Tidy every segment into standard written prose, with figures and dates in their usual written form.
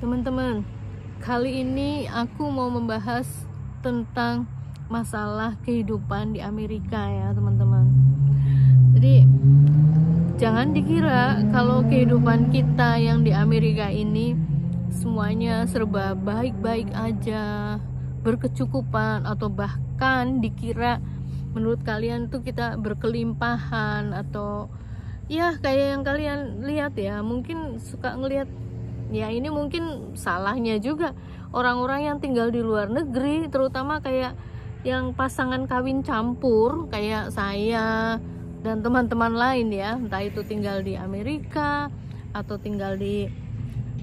Teman-teman, kali ini aku mau membahas tentang masalah kehidupan di Amerika ya teman-teman. Jadi jangan dikira kalau kehidupan kita yang di Amerika ini semuanya serba baik-baik aja, berkecukupan, atau bahkan dikira menurut kalian tuh kita berkelimpahan, atau ya kayak yang kalian lihat ya, mungkin suka ngelihat ya, ini mungkin salahnya juga orang-orang yang tinggal di luar negeri, terutama kayak yang pasangan kawin campur kayak saya dan teman-teman lain ya, entah itu tinggal di Amerika atau tinggal di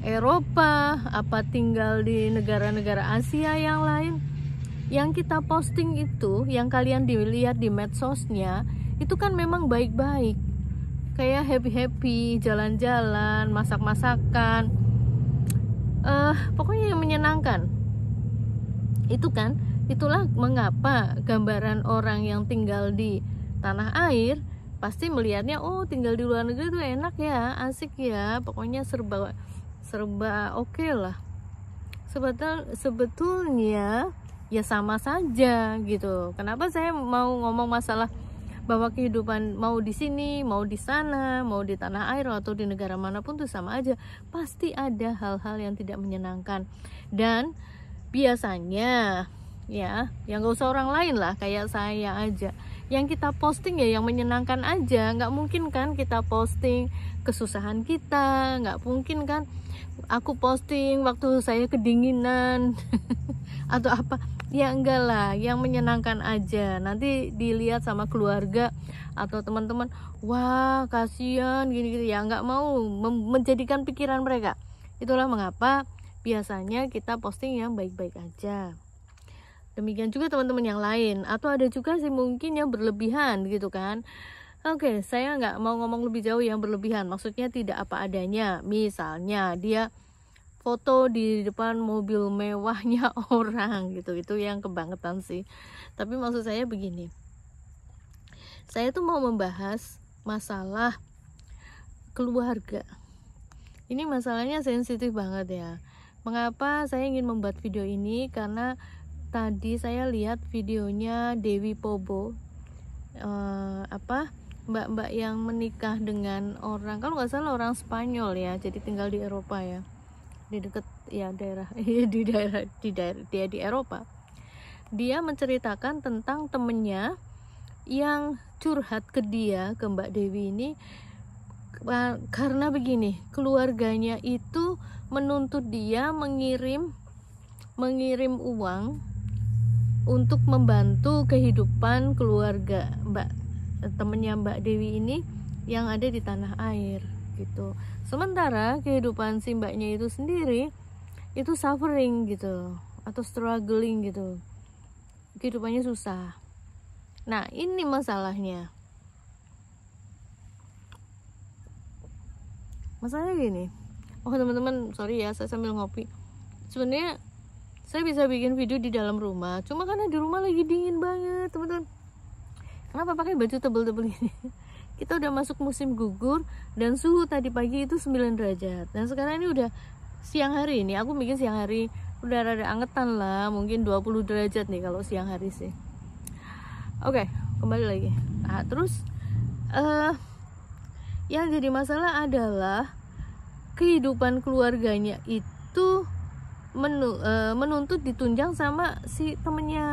Eropa, apa tinggal di negara-negara Asia yang lain. Yang kita posting itu, yang kalian dilihat di medsosnya, itu kan memang baik-baik, kayak happy-happy, jalan-jalan, masak-masakan, pokoknya yang menyenangkan. Itu kan, itulah mengapa gambaran orang yang tinggal di tanah air pasti melihatnya, oh tinggal di luar negeri itu enak ya, asik ya, pokoknya serba oke lah. Sebetulnya ya sama saja gitu. Kenapa saya mau ngomong masalah bahwa kehidupan mau di sini, mau di sana, mau di tanah air atau di negara manapun tuh sama aja. Pasti ada hal-hal yang tidak menyenangkan. Dan biasanya ya, yang gak usah orang lain lah, kayak saya aja, yang kita posting ya yang menyenangkan aja. Nggak mungkin kan kita posting kesusahan kita, nggak mungkin kan aku posting waktu saya kedinginan atau apa. Ya enggak lah, yang menyenangkan aja. Nanti dilihat sama keluarga atau teman-teman, wah kasihan gini-gini ya, nggak mau menjadikan pikiran mereka. Itulah mengapa biasanya kita posting yang baik-baik aja. Demikian juga teman-teman yang lain, atau ada juga sih mungkin yang berlebihan gitu kan. Oke, saya nggak mau ngomong lebih jauh yang berlebihan, maksudnya tidak apa adanya. Misalnya dia foto di depan mobil mewahnya orang gitu, itu yang kebangetan sih. Tapi maksud saya begini, saya tuh mau membahas masalah keluarga. Ini masalahnya sensitif banget ya. Mengapa saya ingin membuat video ini? Karena tadi saya lihat videonya Dewi Pobo, mbak-mbak yang menikah dengan orang, kalau nggak salah orang Spanyol ya, jadi tinggal di Eropa ya, di dekat ya daerah di Eropa. Dia menceritakan tentang temennya yang curhat ke dia, ke Mbak Dewi ini, karena begini, keluarganya itu menuntut dia mengirim uang untuk membantu kehidupan keluarga temennya Mbak Dewi ini yang ada di tanah air gitu. Sementara kehidupan si mbaknya itu sendiri itu suffering gitu, atau struggling gitu, kehidupannya susah. Nah ini masalahnya gini. Oh teman-teman, sorry ya, saya sambil ngopi. Sebenarnya saya bisa bikin video di dalam rumah, cuma karena di rumah lagi dingin banget teman-teman. Kenapa pakai baju tebel-tebel ini? Kita udah masuk musim gugur dan suhu tadi pagi itu 9 derajat. Dan sekarang ini udah siang hari, ini aku bikin siang hari, udah rada angetan lah, mungkin 20 derajat nih kalau siang hari sih. Oke, kembali lagi. Nah, terus yang jadi masalah adalah kehidupan keluarganya itu menuntut ditunjang sama si temennya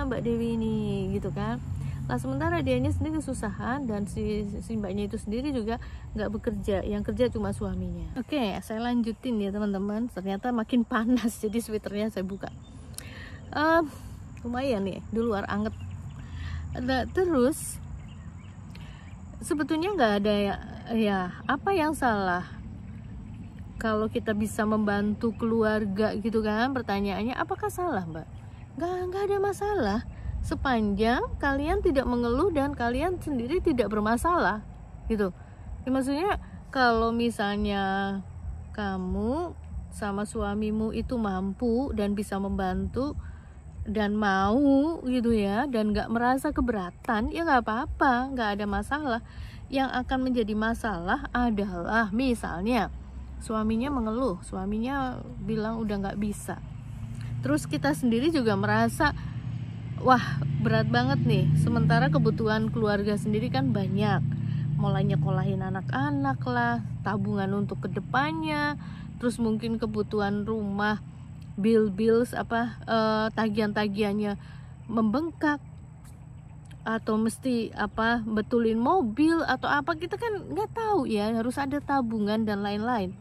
Mbak Dewi ini gitu kan. Nah sementara dianya sendiri kesusahan, dan si mbaknya itu sendiri juga nggak bekerja, yang kerja cuma suaminya. Oke, saya lanjutin ya teman-teman. Ternyata makin panas, jadi sweaternya saya buka. Lumayan nih, di luar anget. Nah, terus sebetulnya nggak ada ya apa yang salah kalau kita bisa membantu keluarga gitu kan. Pertanyaannya, apakah salah mbak? Nggak ada masalah, sepanjang kalian tidak mengeluh dan kalian sendiri tidak bermasalah gitu ya. Maksudnya kalau misalnya kamu sama suamimu itu mampu dan bisa membantu dan mau gitu ya, dan nggak merasa keberatan, ya nggak apa-apa, nggak ada masalah. Yang akan menjadi masalah adalah misalnya suaminya mengeluh, suaminya bilang udah nggak bisa. Terus kita sendiri juga merasa wah berat banget nih, sementara kebutuhan keluarga sendiri kan banyak, mulai nyekolahin anak-anak lah, tabungan untuk kedepannya, terus mungkin kebutuhan rumah, bills tagihan-tagihannya membengkak, atau mesti betulin mobil atau apa, kita kan nggak tahu ya, harus ada tabungan dan lain-lain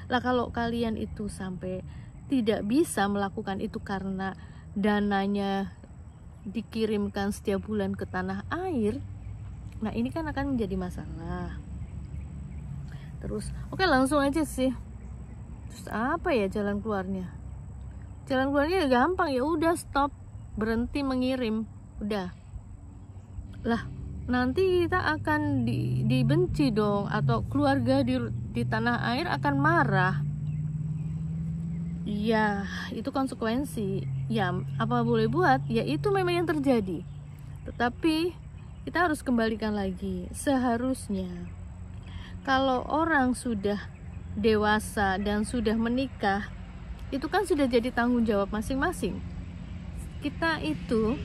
lah. Kalau kalian itu sampai tidak bisa melakukan itu karena dananya dikirimkan setiap bulan ke tanah air, nah ini kan akan menjadi masalah. Terus oke, langsung aja sih, terus apa ya jalan keluarnya? Jalan keluarnya ya gampang, ya udah stop, berhenti mengirim, udah lah. Nanti kita akan dibenci dong, atau keluarga di tanah air akan marah. Ya itu konsekuensi, ya apa boleh buat, ya itu memang yang terjadi. Tetapi kita harus kembalikan lagi, seharusnya kalau orang sudah dewasa dan sudah menikah, itu kan sudah jadi tanggung jawab masing-masing. Kita itu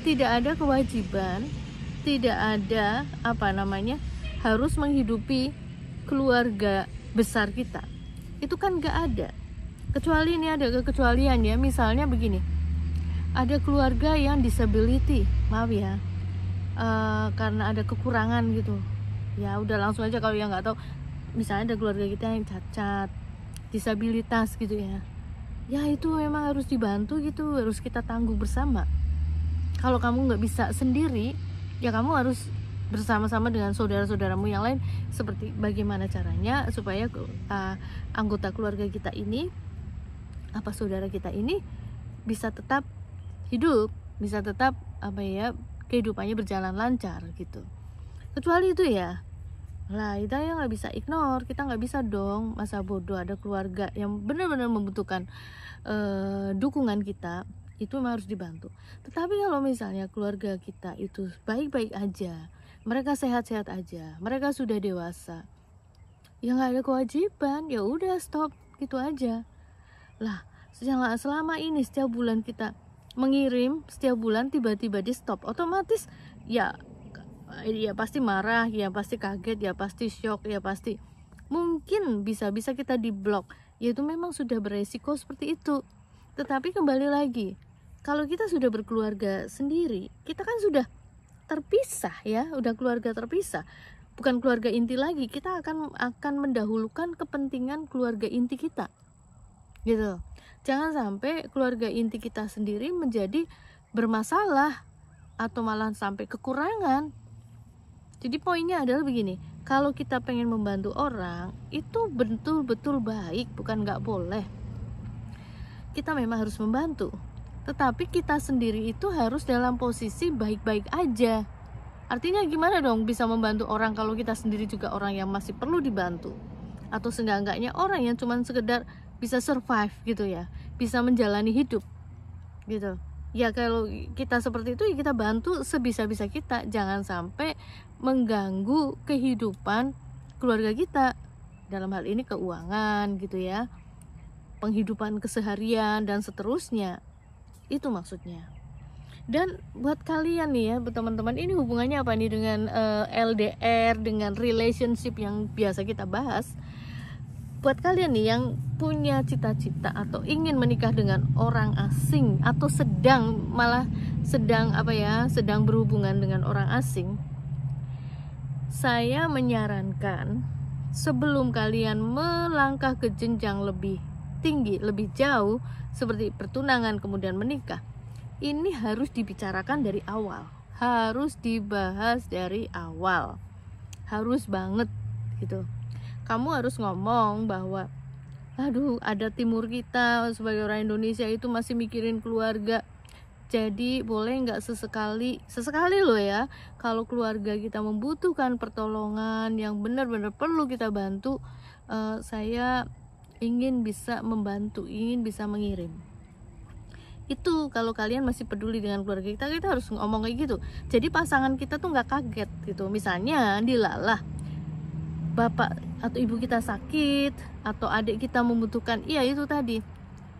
tidak ada kewajiban, tidak ada harus menghidupi keluarga besar kita. Itu kan gak ada. Kecuali ini ada kekecualian ya, misalnya begini, ada keluarga yang disability, maaf ya, karena ada kekurangan gitu, ya udah langsung aja. Kalau yang nggak tahu, misalnya ada keluarga kita yang cacat, disabilitas gitu ya, ya itu memang harus dibantu gitu, harus kita tanggung bersama. Kalau kamu nggak bisa sendiri, ya kamu harus bersama-sama dengan saudara-saudaramu yang lain, seperti bagaimana caranya supaya anggota keluarga kita ini, saudara kita ini bisa tetap hidup, bisa tetap kehidupannya berjalan lancar gitu. Kecuali itu ya lah, kita yang nggak bisa ignore, kita nggak bisa dong masa bodoh ada keluarga yang benar-benar membutuhkan dukungan kita, itu memang harus dibantu. Tetapi kalau misalnya keluarga kita itu baik-baik aja, mereka sehat-sehat aja, mereka sudah dewasa, ya nggak ada kewajiban, ya udah stop gitu aja lah. Selama ini setiap bulan kita mengirim, setiap bulan tiba-tiba di stop, otomatis ya pasti marah, ya pasti kaget, ya pasti shock, ya pasti mungkin bisa kita di blok, yaitu memang sudah beresiko seperti itu. Tetapi kembali lagi, kalau kita sudah berkeluarga sendiri, kita kan sudah terpisah ya, udah keluarga terpisah, bukan keluarga inti lagi. Kita akan mendahulukan kepentingan keluarga inti kita gitu. Jangan sampai keluarga inti kita sendiri menjadi bermasalah atau malah sampai kekurangan. Jadi poinnya adalah begini, kalau kita pengen membantu orang, itu betul-betul baik, bukan nggak boleh. Kita memang harus membantu, tetapi kita sendiri itu harus dalam posisi baik-baik aja. Artinya gimana dong bisa membantu orang kalau kita sendiri juga orang yang masih perlu dibantu, atau seenggak-enggaknya orang yang cuma sekedar bisa survive gitu ya, bisa menjalani hidup gitu ya. Kalau kita seperti itu, ya kita bantu sebisa-bisa kita, jangan sampai mengganggu kehidupan keluarga kita, dalam hal ini keuangan gitu ya, penghidupan keseharian dan seterusnya, itu maksudnya. Dan buat kalian nih ya, teman-teman, ini hubungannya apa nih dengan LDR, dengan relationship yang biasa kita bahas. Buat kalian nih yang punya cita-cita atau ingin menikah dengan orang asing, atau sedang berhubungan dengan orang asing, saya menyarankan sebelum kalian melangkah ke jenjang lebih tinggi, lebih jauh, seperti pertunangan kemudian menikah, ini harus dibicarakan dari awal, harus dibahas dari awal, harus banget gitu. Kamu harus ngomong bahwa ada timur kita sebagai orang Indonesia itu masih mikirin keluarga, jadi boleh nggak sesekali loh ya, kalau keluarga kita membutuhkan pertolongan yang benar-benar perlu kita bantu, saya ingin bisa membantu, ingin bisa mengirim. Itu kalau kalian masih peduli dengan keluarga kita harus ngomong kayak gitu. Jadi pasangan kita tuh nggak kaget gitu. Misalnya dilalah bapak atau ibu kita sakit, atau adik kita membutuhkan, iya itu tadi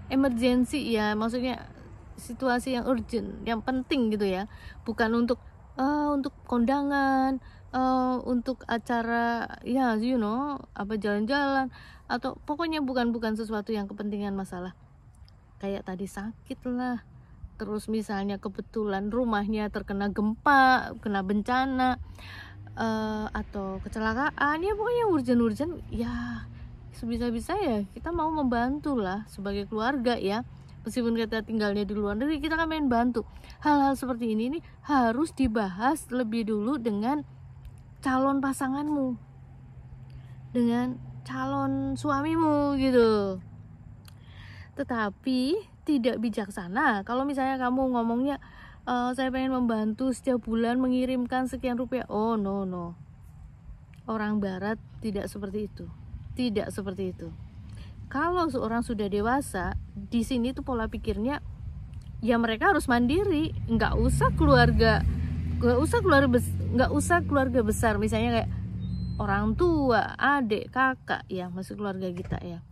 emergency ya, maksudnya situasi yang urgent, yang penting gitu ya, bukan untuk kondangan, untuk acara ya apa jalan-jalan, atau pokoknya bukan sesuatu yang kepentingan masalah kayak tadi sakit lah, terus misalnya kebetulan rumahnya terkena gempa, kena bencana, atau kecelakaan, ya pokoknya urgent ya sebisa-bisa ya kita mau membantu lah sebagai keluarga ya, meskipun kita tinggalnya di luar negeri, kita kan main bantu. Hal-hal seperti ini nih harus dibahas lebih dulu dengan calon pasanganmu, dengan calon suamimu gitu. Tetapi tidak bijaksana kalau misalnya kamu ngomongnya, saya pengen membantu setiap bulan mengirimkan sekian rupiah. Oh no, orang barat tidak seperti itu, tidak seperti itu. Kalau seorang sudah dewasa, di sini tuh pola pikirnya ya mereka harus mandiri, nggak usah keluarga besar, misalnya kayak orang tua, adik, kakak ya, masih keluarga kita ya.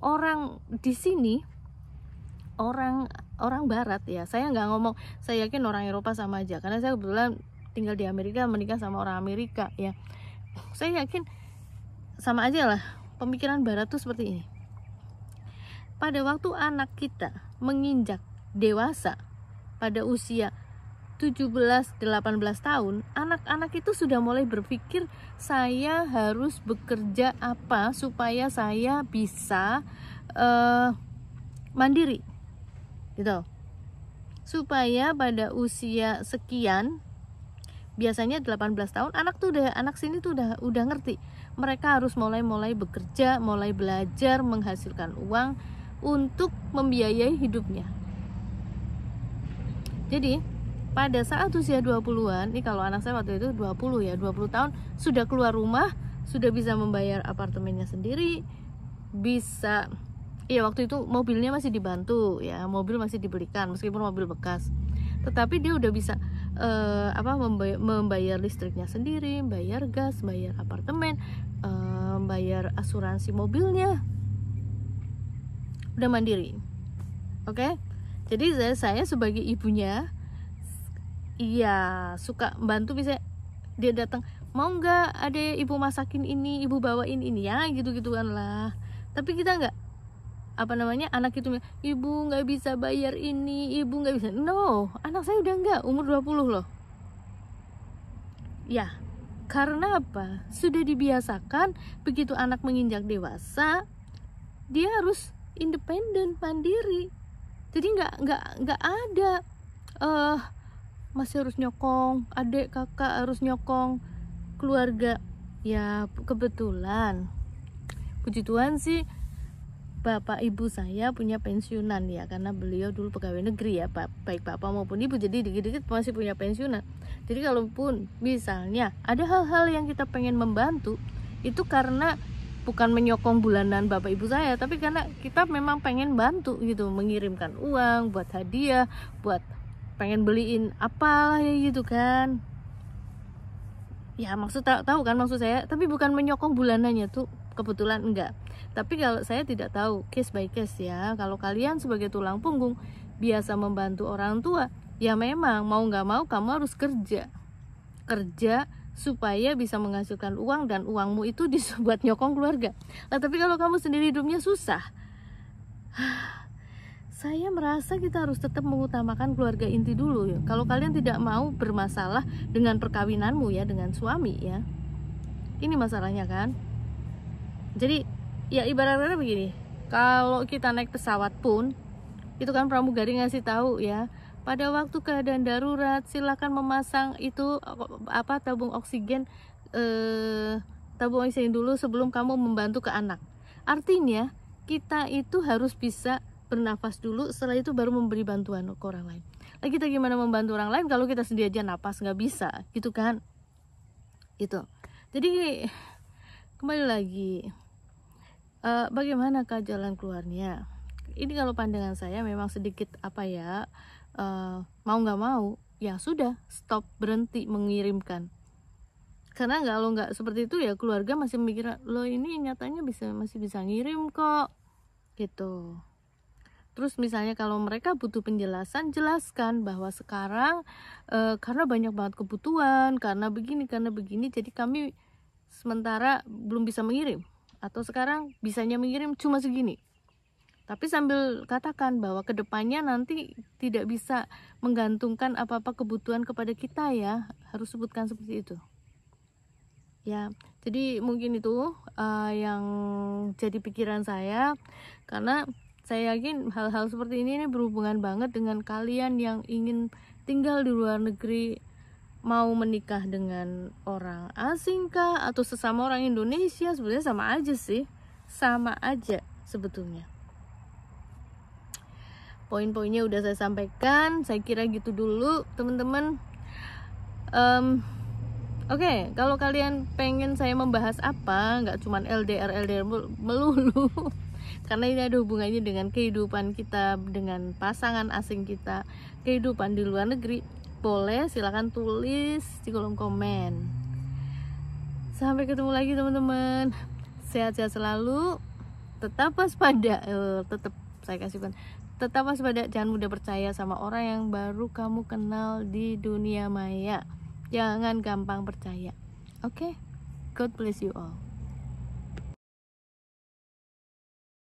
Orang di sini, orang barat ya, saya nggak ngomong, saya yakin orang Eropa sama aja, karena saya kebetulan tinggal di Amerika, menikah sama orang Amerika ya. Saya yakin sama aja lah, pemikiran barat tuh seperti ini. Pada waktu anak kita menginjak dewasa pada usia 17-18 tahun, anak-anak itu sudah mulai berpikir, saya harus bekerja apa supaya saya bisa mandiri gitu, supaya pada usia sekian, biasanya 18 tahun, anak sini tuh udah ngerti, mereka harus mulai bekerja, mulai belajar menghasilkan uang untuk membiayai hidupnya. Jadi pada saat usia 20-an, ini kalau anak saya waktu itu 20 tahun, sudah keluar rumah, sudah bisa membayar apartemennya sendiri, bisa ya, waktu itu mobilnya masih dibantu ya, mobil masih dibelikan meskipun mobil bekas, tetapi dia udah bisa membayar listriknya sendiri, bayar gas, bayar apartemen, bayar asuransi mobilnya, udah mandiri. Oke? Jadi saya sebagai ibunya, iya suka bantu, bisa dia datang, mau nggak ada ibu masakin ini, ibu bawain ini ya, gitu-gituan lah. Tapi kita nggak, anak itu, ibu nggak bisa bayar ini, ibu nggak bisa. No, anak saya udah nggak, umur 20 loh ya. Karena apa? Sudah dibiasakan, begitu anak menginjak dewasa, dia harus independen, mandiri. Jadi nggak ada masih harus nyokong, adik kakak harus nyokong keluarga ya. Kebetulan puji Tuhan sih, bapak ibu saya punya pensiunan ya, karena beliau dulu pegawai negeri ya, baik bapak maupun ibu, jadi dikit-dikit masih punya pensiunan. Jadi kalaupun misalnya ada hal-hal yang kita pengen membantu, itu karena bukan menyokong bulanan bapak ibu saya, tapi karena kita memang pengen bantu gitu, mengirimkan uang buat hadiah, buat pengen beliin apalah ya gitu kan ya, tahu kan maksud saya, tapi bukan menyokong bulanannya tuh, kebetulan enggak. Tapi kalau saya tidak tahu, case by case ya. Kalau kalian sebagai tulang punggung biasa membantu orang tua, ya memang mau nggak mau kamu harus kerja supaya bisa menghasilkan uang, dan uangmu itu buat nyokong keluarga. Nah, tapi kalau kamu sendiri hidupnya susah, saya merasa kita harus tetap mengutamakan keluarga inti dulu ya. Kalau kalian tidak mau bermasalah dengan perkawinanmu ya, dengan suami ya, ini masalahnya kan. Jadi ya ibaratnya begini, kalau kita naik pesawat pun, itu kan pramugari ngasih tahu ya, pada waktu keadaan darurat silakan memasang itu tabung oksigen dulu sebelum kamu membantu ke anak. Artinya kita itu harus bisa bernafas dulu, setelah itu baru memberi bantuan ke orang lain. Nah, kita gimana membantu orang lain kalau kita sendiri aja napas nggak bisa gitu kan. Itu jadi kembali lagi, bagaimanakah jalan keluarnya? Ini kalau pandangan saya memang sedikit mau nggak mau ya sudah, stop, berhenti mengirimkan. Karena kalau nggak seperti itu ya keluarga masih mikir, lo ini nyatanya masih bisa ngirim kok gitu. Terus misalnya kalau mereka butuh penjelasan, jelaskan bahwa sekarang karena banyak banget kebutuhan, karena begini, jadi kami sementara belum bisa mengirim, atau sekarang bisanya mengirim cuma segini. Tapi sambil katakan bahwa kedepannya nanti tidak bisa menggantungkan apa-apa kebutuhan kepada kita ya, harus sebutkan seperti itu. Ya, jadi mungkin itu yang jadi pikiran saya, karena saya yakin hal-hal seperti ini berhubungan banget dengan kalian yang ingin tinggal di luar negeri, mau menikah dengan orang asing kah atau sesama orang Indonesia, sebenarnya sama aja sih, sama aja sebetulnya. Poin-poinnya udah saya sampaikan, saya kira gitu dulu teman-teman. Oke, kalau kalian pengen saya membahas apa, nggak cuman LDR melulu, karena ini ada hubungannya dengan kehidupan kita, dengan pasangan asing kita, kehidupan di luar negeri, boleh silakan tulis di kolom komen. Sampai ketemu lagi teman-teman, sehat-sehat selalu, tetap waspada, tetap waspada, jangan mudah percaya sama orang yang baru kamu kenal di dunia maya. Jangan gampang percaya. Oke? God bless you all.